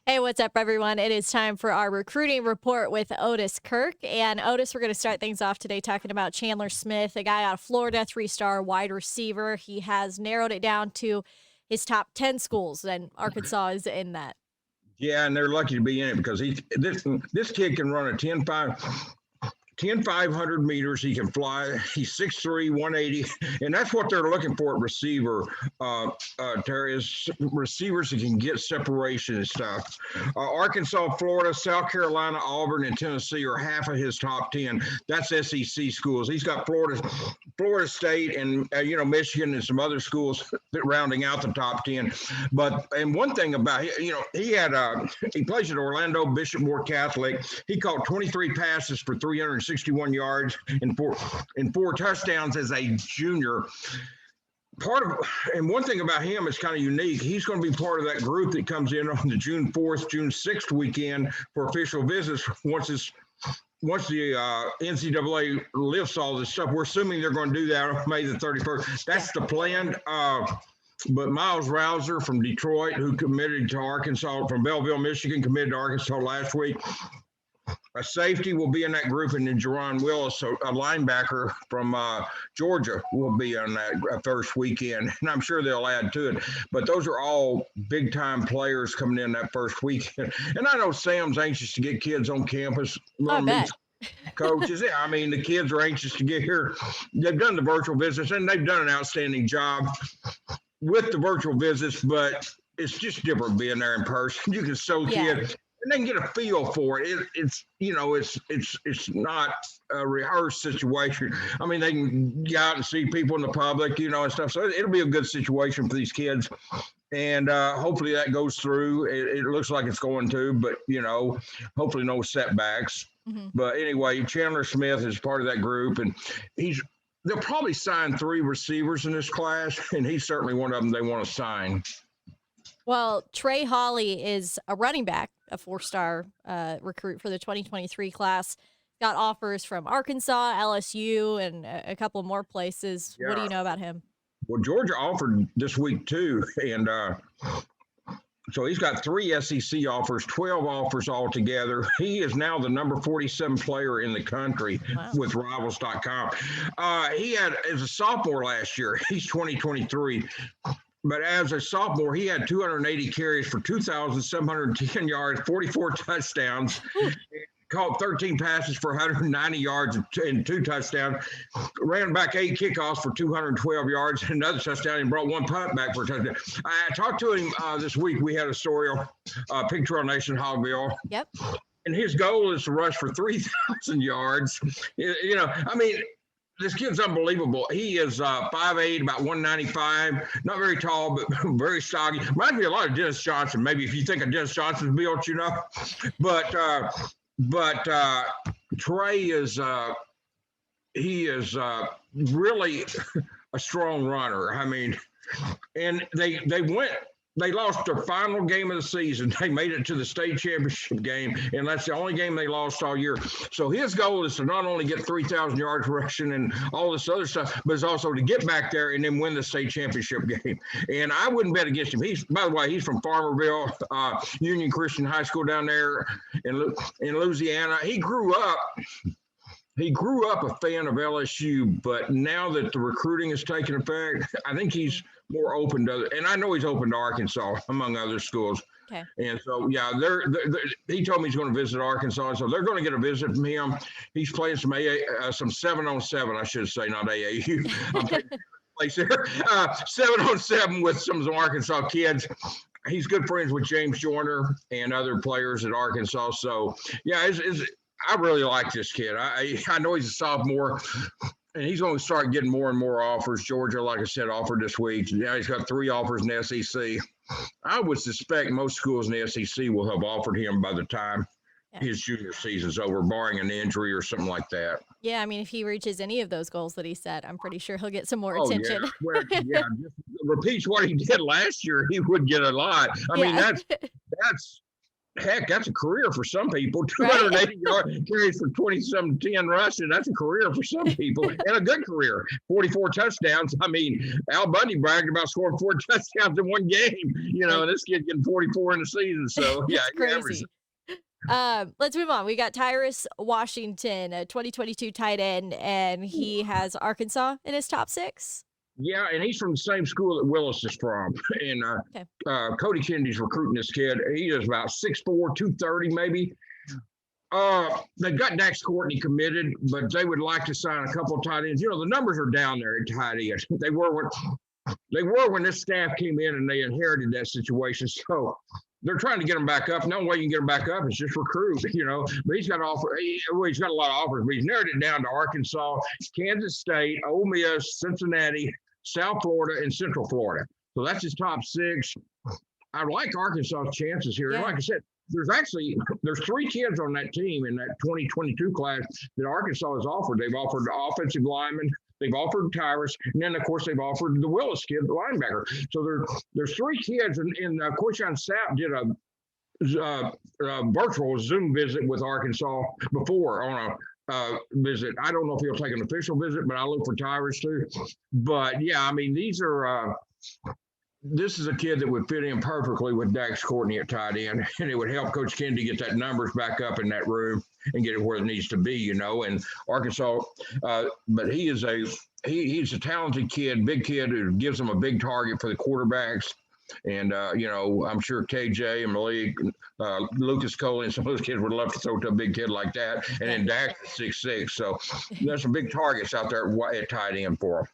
Hey, what's up, everyone? It is time for our recruiting report with Otis Kirk. And Otis, we're going to start things off today talking about Chandler Smith, a guy out of Florida, three-star wide receiver. He has narrowed it down to his top 10 schools, and Arkansas is in that. Yeah, and they're lucky to be in it because this kid can run a 10,500 meters. He can fly. He's 6'3", 180, and that's what they're looking for at receiver. Terry, is receivers that can get separation and stuff. Arkansas, Florida, South Carolina, Auburn, and Tennessee are half of his top 10. That's SEC schools. He's got Florida State, and Michigan and some other schools rounding out the top 10. And one thing about he plays at Orlando Bishop Moore Catholic. He caught 23 passes for 361 yards and four touchdowns as a junior. And one thing about him is kind of unique. He's going to be part of that group that comes in on the June 4th, June 6th weekend for official visits once the NCAA lifts all this stuff. We're assuming they're going to do that on May the 31st. That's the plan. But Miles Rouser from Detroit, who committed to Arkansas, from Belleville, Michigan, committed to Arkansas last week. A safety will be in that group, and then Jerron Willis, a linebacker from Georgia, will be on that first weekend. And I'm sure they'll add to it. But those are all big-time players coming in that first weekend. And I know Sam's anxious to get kids on campus. I bet. Coaches, yeah, I mean, the kids are anxious to get here. They've done the virtual visits, and they've done an outstanding job with the virtual visits, but it's just different being there in person. You can show kids. And they can get a feel for it. It's not a rehearsed situation. I mean, they can get out and see people in the public, and stuff. So it'll be a good situation for these kids. And hopefully that goes through. It looks like it's going to, but, hopefully no setbacks. Mm-hmm. But anyway, Chandler Smith is part of that group, and they'll probably sign 3 receivers in this class, and he's certainly one of them they want to sign. Well, Trey Hawley is a running back, a 4-star recruit for the 2023 class. Got offers from Arkansas, LSU, and a couple more places. Yeah. What do you know about him? Well, Georgia offered this week too, and so he's got 3 SEC offers, 12 offers altogether. He is now the number 47 player in the country with Rivals.com. He had, as a sophomore last year, he's 2023. But as a sophomore, he had 280 carries for 2,710 yards, 44 touchdowns, caught 13 passes for 190 yards and 2 touchdowns, ran back 8 kickoffs for 212 yards, and another touchdown, and brought 1 punt back for a touchdown. I talked to him this week. We had a story on Pig Trail Nation Hogville. Yep. And his goal is to rush for 3,000 yards. This kid's unbelievable. He is 5'8", about 195. Not very tall, but very stocky. Reminds me a lot of Dennis Johnson. Maybe if you think of Dennis Johnson's build, But Trey is really a strong runner. I mean, and they lost their final game of the season. They made it to the state championship game, and that's the only game they lost all year. So his goal is to not only get 3,000 yards rushing and all this other stuff, but it's also to get back there and then win the state championship game. And I wouldn't bet against him. By the way, he's from Farmerville, Union Christian High School down there in Louisiana. He grew up a fan of LSU, but now that the recruiting is taking effect, I think he's more open to, and I know he's open to Arkansas, among other schools. Okay. And so, yeah, he told me he's going to visit Arkansas, so they're going to get a visit from him. He's playing some 7-on-7, I should say, not AAU. I'm taking place here. 7-on-7 with some Arkansas kids. He's good friends with James Joyner and other players at Arkansas. So, yeah, I really like this kid. I know he's a sophomore, and he's going to start getting more and more offers. Georgia, like I said, offered this week. Now he's got 3 offers in the SEC. I would suspect most schools in the SEC will have offered him by the time his junior season's over, barring an injury or something like that. Yeah, I mean, if he reaches any of those goals that he set, I'm pretty sure he'll get some more attention. Yeah. Well, just repeats what he did last year, he would get a lot. I mean, that's heck, that's a career for some people. Right. 280 yard carries for 27-10 rushing. That's a career for some people, and a good career. 44 touchdowns. I mean, Al Bundy bragged about scoring 4 touchdowns in one game. And this kid getting 44 in the season. So yeah, It's crazy. Let's move on. We got Tyrus Washington, a 2022 tight end, and he has Arkansas in his top 6. Yeah, and he's from the same school that Willis is from. And Okay. Cody Kennedy's recruiting this kid. He is about 6'4", 230 maybe. They've got Dax Courtney committed, but they would like to sign a couple of tight ends. The numbers are down there at tight ends. They were when this staff came in and they inherited that situation. So they're trying to get him back up. The only way you can get him back up is just recruit, But he's got he's got a lot of offers, but he's narrowed it down to Arkansas, Kansas State, Ole Miss, Cincinnati, South Florida, and Central Florida. So that's his top 6. I like Arkansas's chances here. Yeah. And like I said, there's 3 kids on that team in that 2022 class that Arkansas has offered. They've offered the offensive lineman, they've offered Tyrus, and then of course they've offered the Willis kid, the linebacker. So there's 3 kids, and Koyshawn Sapp did a virtual Zoom visit with Arkansas before on a visit. I don't know if he'll take an official visit, but I'll look for Tyrus too. But yeah, I mean, this is a kid that would fit in perfectly with Dax Courtney at tight end, and it would help Coach Kennedy get that numbers back up in that room and get it where it needs to be, And Arkansas, but he's a talented kid, big kid who gives them a big target for the quarterbacks. And, I'm sure KJ and Malik, Lucas Coley, and some of those kids would love to throw to a big kid like that. And then Dax is 6'6". So there's some big targets out there at tight end for them.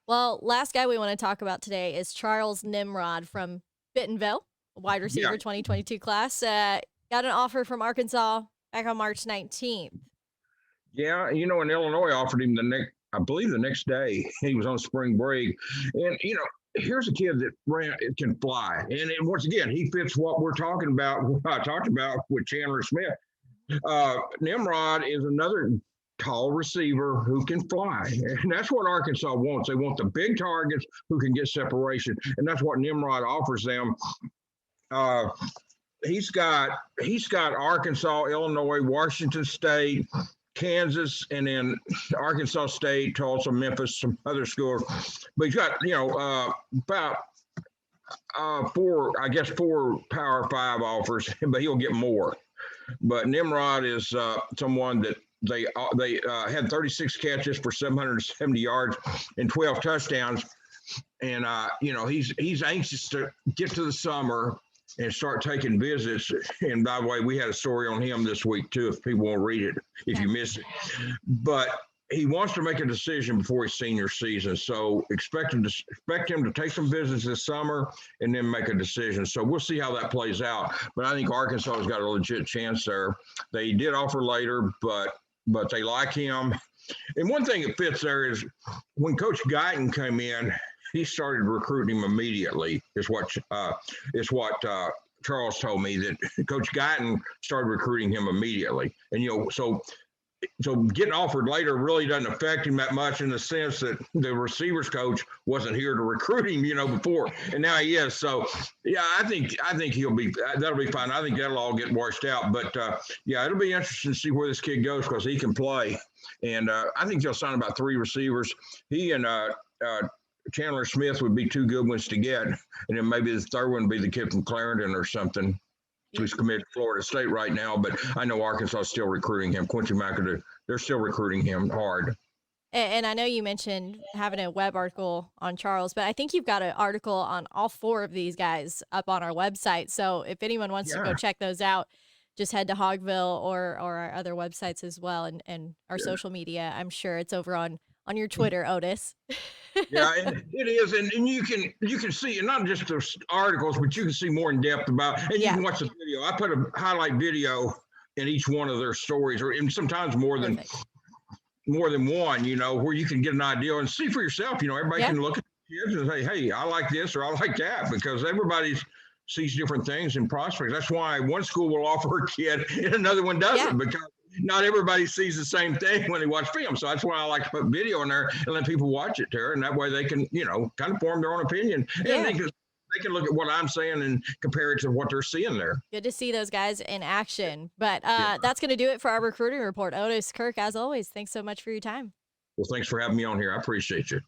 Well, last guy we want to talk about today is Charles Nimrod from Bentonville, wide receiver 2022 class. Got an offer from Arkansas back on March 19th. Yeah, and Illinois offered him I believe the next day. He was on spring break. And, here's a kid that can fly. And once again, he fits what we're talking about, what I talked about with Chandler Smith. Nimrod is another tall receiver who can fly. And that's what Arkansas wants. They want the big targets who can get separation. And that's what Nimrod offers them. He's got Arkansas, Illinois, Washington State, Kansas, and then Arkansas State, Tulsa, Memphis, some other schools. But he's got, about 4 Power 5 offers, but he'll get more. But Nimrod is someone that they had 36 catches for 770 yards and 12 touchdowns. And, he's anxious to get to the summer and start taking visits. And by the way, we had a story on him this week too, if people want to read it, if you missed it. But he wants to make a decision before his senior season. So expect him to take some visits this summer and then make a decision. So we'll see how that plays out. But I think Arkansas has got a legit chance there. They did offer later, but they like him. And one thing that fits there is when Coach Guyton came in, he started recruiting him immediately, is what Charles told me, that Coach Guyton started recruiting him immediately. And, so getting offered later really doesn't affect him that much, in the sense that the receivers coach wasn't here to recruit him, before, and now he is. So yeah, I think that'll be fine. I think that'll all get washed out. But it'll be interesting to see where this kid goes, because he can play. And I think they'll sign about 3 receivers. He and Chandler Smith would be 2 good ones to get, and then maybe the third one would be the kid from Clarendon or something, who's committed to Florida State right now. But I know Arkansas is still recruiting him. Quincy McAdoo, they're still recruiting him hard. And I know you mentioned having a web article on Charles, but I think you've got an article on all 4 of these guys up on our website. So if anyone wants to go check those out, just head to Hogville or our other websites as well, and our social media. I'm sure it's over on your Twitter, Otis. Yeah, and it is, and you can see, and not just the articles, but you can see more in depth about, and you can watch the video. I put a highlight video in each one of their stories, or and sometimes more than one, where you can get an idea and see for yourself. Everybody can look at the kids and say, hey, I like this or I like that, because everybody sees different things in prospects. That's why one school will offer a kid and another one doesn't, because not everybody sees the same thing when they watch film. So that's why I like to put video in there and let people watch it there. And that way they can, kind of form their own opinion. And they they can look at what I'm saying and compare it to what they're seeing there. Good to see those guys in action. But Yeah. that's going to do it for our recruiting report. Otis Kirk, as always, thanks so much for your time. Well, thanks for having me on here. I appreciate you.